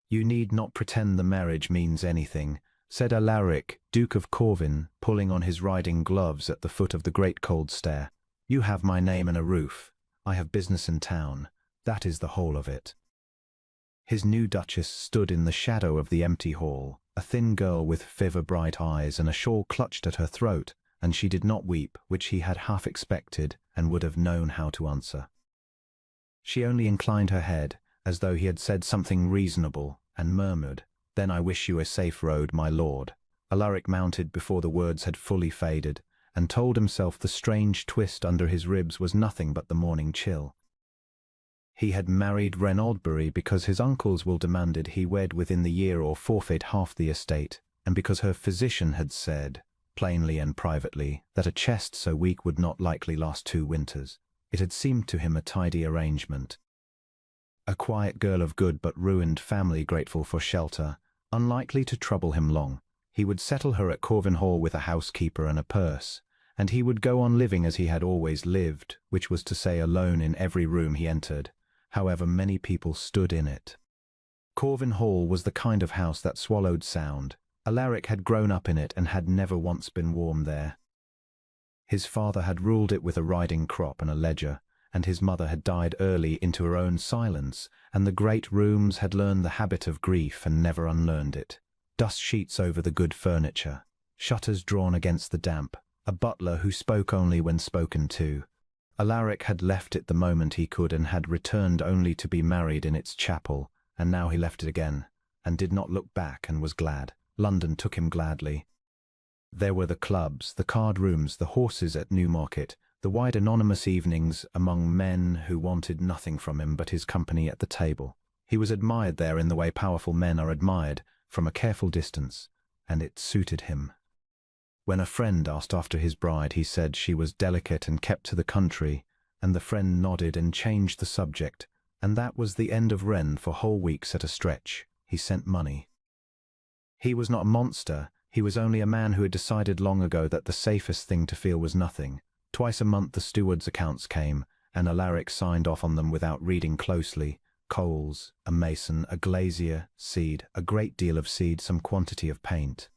"You need not pretend the marriage means anything," said Alaric, Duke of Corvin, pulling on his riding gloves at the foot of the great cold stair. "You have my name and a roof. I have business in town. That is the whole of it." His new duchess stood in the shadow of the empty hall, a thin girl with fever-bright eyes and a shawl clutched at her throat, and she did not weep, which he had half expected and would have known how to answer. She only inclined her head, as though he had said something reasonable, and murmured, "Then I wish you a safe road, my lord." Alaric mounted before the words had fully faded, and told himself the strange twist under his ribs was nothing but the morning chill. He had married Reynaldbury because his uncles will demanded he wed within the year or forfeit half the estate, and because her physician had said, plainly and privately, that a chest so weak would not likely last 2 winters. It had seemed to him a tidy arrangement. A quiet girl of good but ruined family, grateful for shelter, unlikely to trouble him long. He would settle her at Corvin Hall with a housekeeper and a purse, and he would go on living as he had always lived, which was to say alone in every room he entered, however many people stood in it. Corvin Hall was the kind of house that swallowed sound. Alaric had grown up in it and had never once been warm there. His father had ruled it with a riding crop and a ledger, and his mother had died early into her own silence, and the great rooms had learned the habit of grief and never unlearned it. Dust sheets over the good furniture, shutters drawn against the damp, a butler who spoke only when spoken to. Alaric had left it the moment he could and had returned only to be married in its chapel, and now he left it again, and did not look back and was glad. London took him gladly. There were the clubs, the card rooms, the horses at Newmarket, the wide anonymous evenings among men who wanted nothing from him but his company at the table. He was admired there in the way powerful men are admired, from a careful distance, and it suited him. When a friend asked after his bride, he said she was delicate and kept to the country, and the friend nodded and changed the subject, and that was the end of Wren for whole weeks at a stretch. He sent money. He was not a monster, he was only a man who had decided long ago that the safest thing to feel was nothing. Twice a month the steward's accounts came, and Alaric signed off on them without reading closely. Coals, a mason, a glazier, seed, a great deal of seed, some quantity of paint.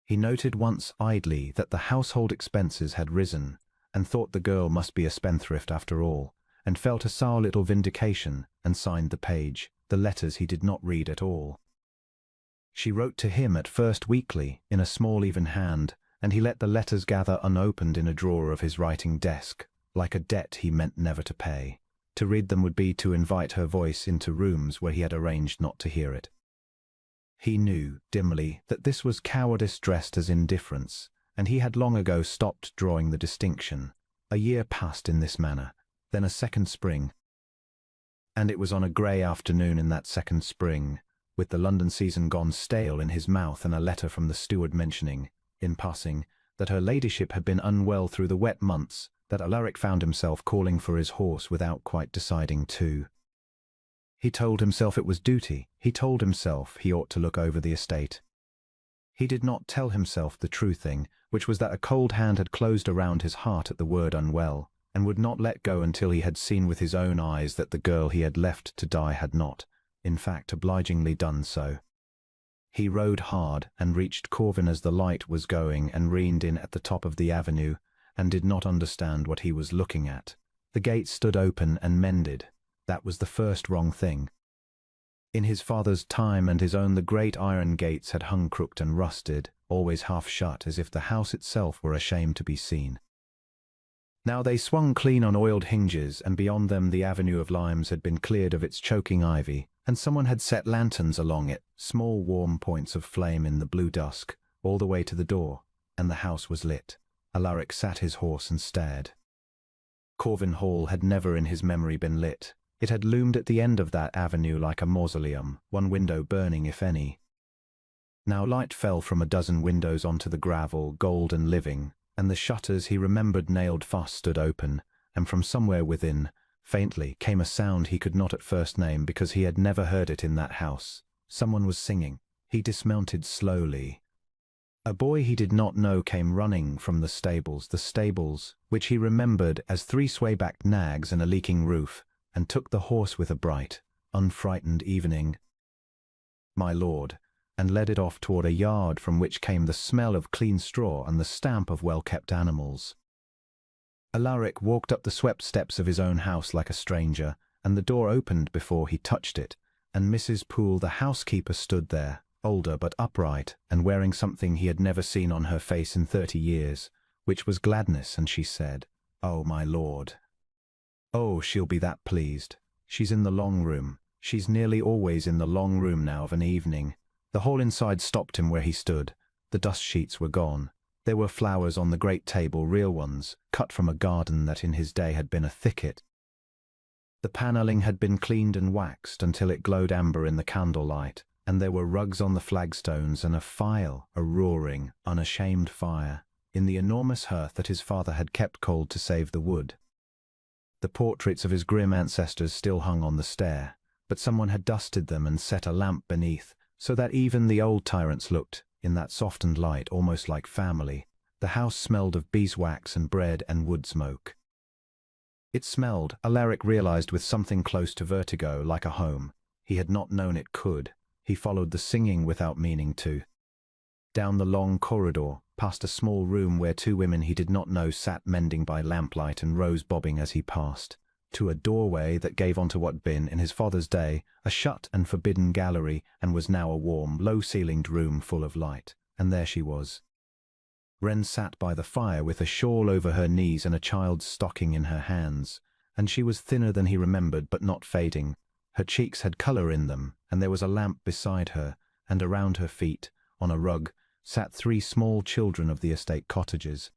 He noted once idly that the household expenses had risen, and thought the girl must be a spendthrift after all, and felt a sour little vindication, and signed the page. The letters he did not read at all. She wrote to him at first weekly, in a small even hand, and he let the letters gather unopened in a drawer of his writing desk, like a debt he meant never to pay. To read them would be to invite her voice into rooms where he had arranged not to hear it. He knew, dimly, that this was cowardice dressed as indifference, and he had long ago stopped drawing the distinction. A year passed in this manner, then a second spring. And it was on a grey afternoon in that second spring, with the London season gone stale in his mouth and a letter from the steward mentioning, in passing, that her ladyship had been unwell through the wet months, that Alaric found himself calling for his horse without quite deciding to. He told himself it was duty. He told himself he ought to look over the estate. He did not tell himself the true thing, which was that a cold hand had closed around his heart at the word unwell, and would not let go until he had seen with his own eyes that the girl he had left to die had not, in fact, obligingly done so. He rode hard and reached Corvin as the light was going and reined in at the top of the avenue, and did not understand what he was looking at. The gates stood open and mended. That was the first wrong thing. In his father's time and his own the great iron gates had hung crooked and rusted, always half shut, as if the house itself were ashamed to be seen. Now they swung clean on oiled hinges, and beyond them the avenue of limes had been cleared of its choking ivy, and someone had set lanterns along it, small warm points of flame in the blue dusk, all the way to the door, and the house was lit. Alaric sat his horse and stared. Corvin Hall had never in his memory been lit. It had loomed at the end of that avenue like a mausoleum, one window burning if any. Now light fell from a dozen windows onto the gravel, gold and living, and the shutters he remembered nailed fast stood open, and from somewhere within, faintly, came a sound he could not at first name because he had never heard it in that house. Someone was singing. He dismounted slowly. A boy he did not know came running from the stables, which he remembered as 3 sway-backed nags and a leaking roof, and took the horse with a bright, unfrightened evening. my lord, and led it off toward a yard from which came the smell of clean straw and the stamp of well-kept animals. Alaric walked up the swept steps of his own house like a stranger, and the door opened before he touched it, and Mrs. Poole the housekeeper stood there, older but upright, and wearing something he had never seen on her face in 30 years, which was gladness, and she said, "Oh, my lord." "Oh, she'll be that pleased. She's in the long room. She's nearly always in the long room now of an evening." The hall inside stopped him where he stood. The dust sheets were gone. There were flowers on the great table, real ones, cut from a garden that in his day had been a thicket. The panelling had been cleaned and waxed until it glowed amber in the candlelight, and there were rugs on the flagstones and a roaring, unashamed fire, in the enormous hearth that his father had kept cold to save the wood. The portraits of his grim ancestors still hung on the stair, but someone had dusted them and set a lamp beneath, so that even the old tyrants looked, in that softened light, almost like family. The house smelled of beeswax and bread and wood smoke. It smelled, Alaric realized, with something close to vertigo, like a home. He had not known it could. He followed the singing without meaning to. Down the long corridor, past a small room where two women he did not know sat mending by lamplight and rose bobbing as he passed, to a doorway that gave onto what had been, in his father's day, a shut and forbidden gallery, and was now a warm, low-ceilinged room full of light. And there she was. Wren sat by the fire with a shawl over her knees and a child's stocking in her hands, and she was thinner than he remembered, but not fading. Her cheeks had colour in them, and there was a lamp beside her, and around her feet, on a rug, sat 3 small children of the estate cottages,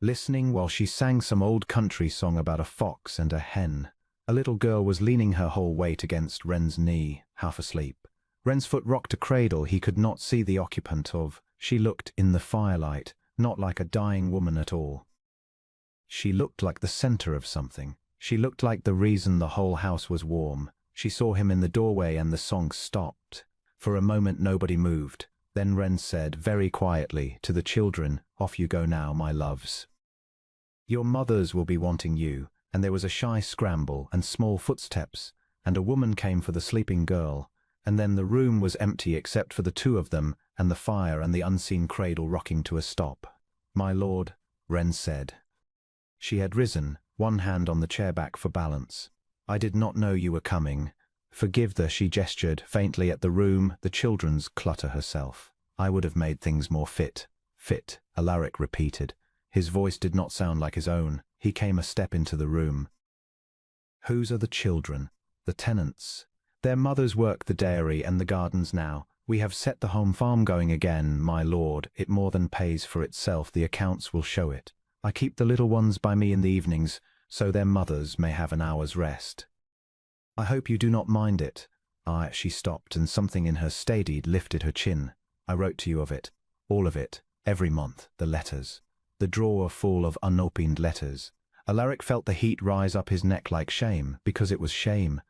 listening while she sang some old country song about a fox and a hen. A little girl was leaning her whole weight against Wren's knee, half asleep. Wren's foot rocked a cradle he could not see the occupant of. She looked, in the firelight, not like a dying woman at all. She looked like the centre of something. She looked like the reason the whole house was warm. She saw him in the doorway and the song stopped. For a moment nobody moved. Then Wren said, very quietly, to the children, "Off you go now, my loves. Your mothers will be wanting you." And there was a shy scramble and small footsteps, and a woman came for the sleeping girl, and then the room was empty except for the two of them and the fire and the unseen cradle rocking to a stop. "My lord," Wren said. She had risen, one hand on the chair back for balance. "I did not know you were coming. Forgive the," she gestured faintly at the room, the children's clutter herself. "I would have made things more fit." "Fit," Alaric repeated. His voice did not sound like his own. He came a step into the room. "Whose are the children?" "The tenants. Their mothers work the dairy and the gardens now. We have set the home farm going again, my lord. It more than pays for itself. The accounts will show it. I keep the little ones by me in the evenings, so their mothers may have an hour's rest. I hope you do not mind it." She stopped, and something in her steadied, lifted her chin. "I wrote to you of it. All of it. Every month. The letters. The drawer full of unopened letters." Alaric felt the heat rise up his neck like shame, because it was shame.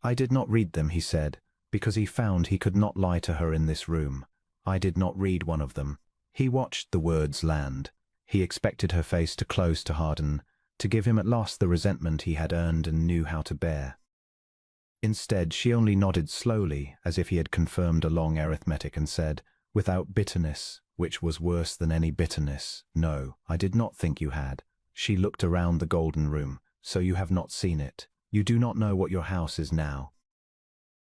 "I did not read them," he said, because he found he could not lie to her in this room. "I did not read one of them." He watched the words land. He expected her face to close, to harden, to give him at last the resentment he had earned and knew how to bear. Instead, she only nodded slowly, as if he had confirmed a long arithmetic, and said, without bitterness, which was worse than any bitterness, "No, I did not think you had." She looked around the golden room. "So you have not seen it. You do not know what your house is now.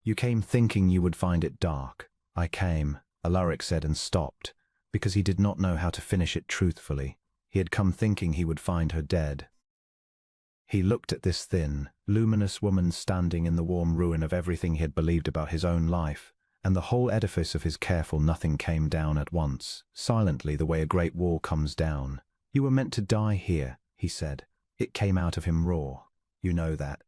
You came thinking you would find it dark." "I came," Alaric said, and stopped, because he did not know how to finish it truthfully. He had come thinking he would find her dead. He looked at this thin, luminous woman standing in the warm ruin of everything he had believed about his own life, and the whole edifice of his careful nothing came down at once, silently, the way a great wall comes down. "You were meant to die here," he said. It came out of him raw. "You know that.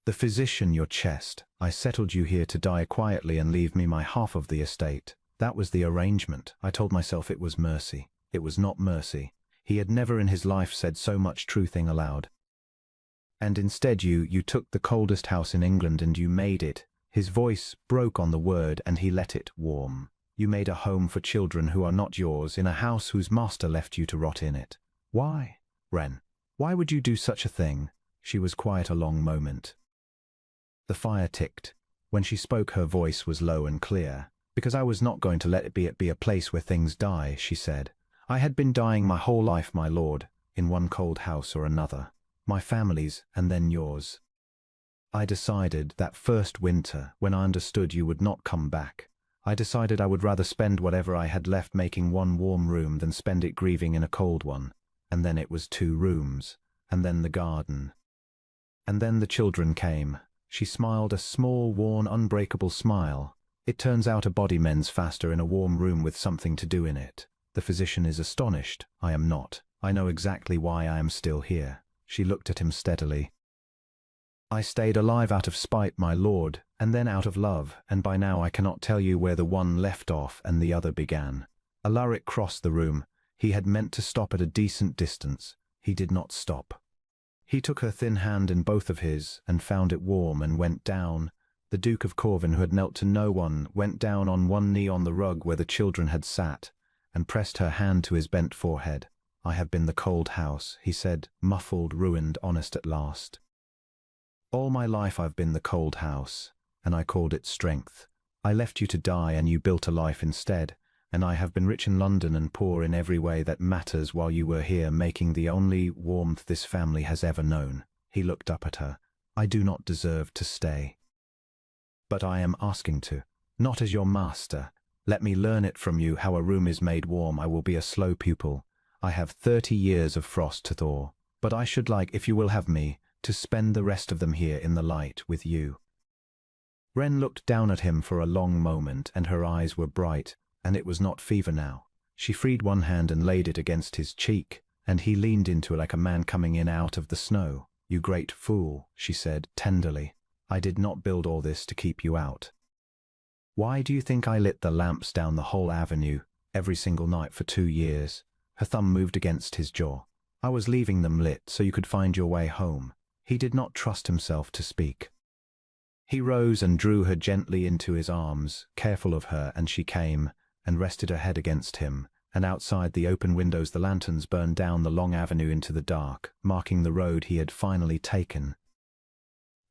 The physician, your chest. I settled you here to die quietly and leave me my half of the estate. That was the arrangement. I told myself it was mercy. It was not mercy." He had never in his life said so much true thing aloud. "And instead you took the coldest house in England and you made it." His voice broke on the word and he let it warm. "You made a home for children who are not yours in a house whose master left you to rot in it. Why, Wren? Why would you do such a thing?" She was quiet a long moment. The fire ticked. When she spoke, her voice was low and clear. "Because I was not going to let it be a place where things die," she said. "I had been dying my whole life, my lord, in one cold house or another. My family's, and then yours. I decided that first winter, when I understood you would not come back, I decided I would rather spend whatever I had left making one warm room than spend it grieving in a cold one. And then it was 2 rooms, and then the garden. And then the children came." She smiled a small, worn, unbreakable smile. "It turns out a body mends faster in a warm room with something to do in it. The physician is astonished. I am not. I know exactly why I am still here." She looked at him steadily. "I stayed alive out of spite, my lord, and then out of love, and by now I cannot tell you where the one left off and the other began." Alaric crossed the room. He had meant to stop at a decent distance. He did not stop. He took her thin hand in both of his and found it warm and went down. The Duke of Corvin, who had knelt to no one, went down on one knee on the rug where the children had sat and pressed her hand to his bent forehead. "I have been the cold house," he said, muffled, ruined, honest at last. "All my life I've been the cold house, and I called it strength. I left you to die and you built a life instead, and I have been rich in London and poor in every way that matters while you were here making the only warmth this family has ever known." He looked up at her. "I do not deserve to stay. But I am asking to, not as your master. Let me learn it from you how a room is made warm. I will be a slow pupil. I have 30 years of frost to thaw, but I should like, if you will have me, to spend the rest of them here in the light with you." Wren looked down at him for a long moment, and her eyes were bright, and it was not fever now. She freed one hand and laid it against his cheek, and he leaned into it like a man coming in out of the snow. "You great fool," she said tenderly. "I did not build all this to keep you out. Why do you think I lit the lamps down the whole avenue every single night for 2 years?" Her thumb moved against his jaw. "I was leaving them lit so you could find your way home." He did not trust himself to speak. He rose and drew her gently into his arms, careful of her, and she came and rested her head against him, and outside the open windows the lanterns burned down the long avenue into the dark, marking the road he had finally taken.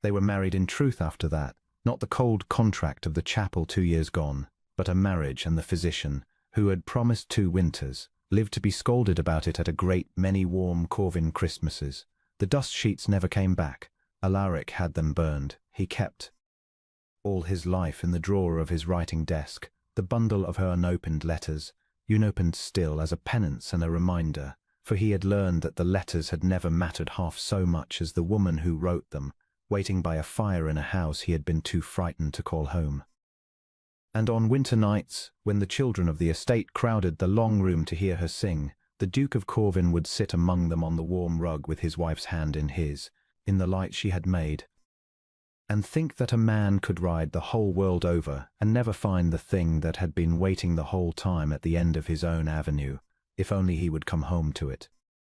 They were married in truth after that, not the cold contract of the chapel 2 years gone, but a marriage, and the physician, who had promised 2 winters, lived to be scolded about it at a great many warm Corvin Christmases. The dust sheets never came back. Alaric had them burned. He kept all his life in the drawer of his writing desk, the bundle of her unopened letters, unopened still as a penance and a reminder, for he had learned that the letters had never mattered half so much as the woman who wrote them, waiting by a fire in a house he had been too frightened to call home. And on winter nights, when the children of the estate crowded the long room to hear her sing, the Duke of Corvin would sit among them on the warm rug with his wife's hand in his, in the light she had made, and think that a man could ride the whole world over and never find the thing that had been waiting the whole time at the end of his own avenue, if only he would come home to it.